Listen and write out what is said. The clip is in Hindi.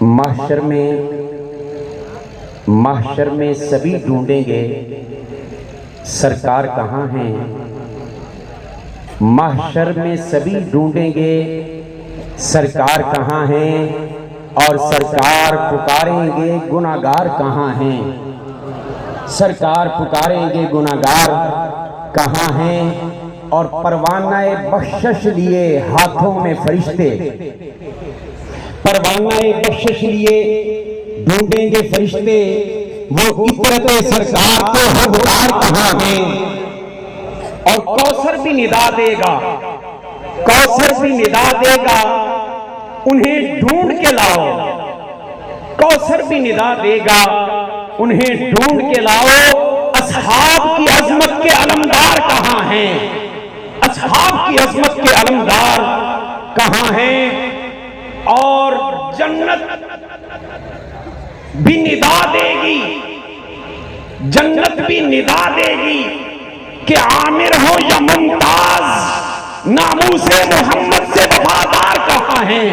महशर में सभी ढूंढेंगे सरकार कहाँ है। महशर में सभी ढूंढेंगे सरकार कहाँ है, और सरकार पुकारेंगे गुनाहगार कहाँ हैं। सरकार पुकारेंगे गुनाहगार कहाँ हैं, और परवानाए बख्शिश लिए हाथों में फरिश्ते, परवानाए बख्शिश लिए ढूंढेंगे फरिश्ते, वो इतरते सरकार को हकदार कहाँ हैं। और कौसर भी निदा देगा, कौसर भी निदा देगा, उन्हें ढूंढ के लाओ। कौसर भी निदा देगा, उन्हें ढूंढ के लाओ। असहाब की अजमत के अलमदार कहाँ हैं, असहाब की अजमत के अलमदार कहाँ हैं। और जन्नत भी निदा देगी, जन्नत भी निदा देगी कि आमिर हो या मुमताज, नामूसे मोहम्मद से वफादार कहाँ हैं।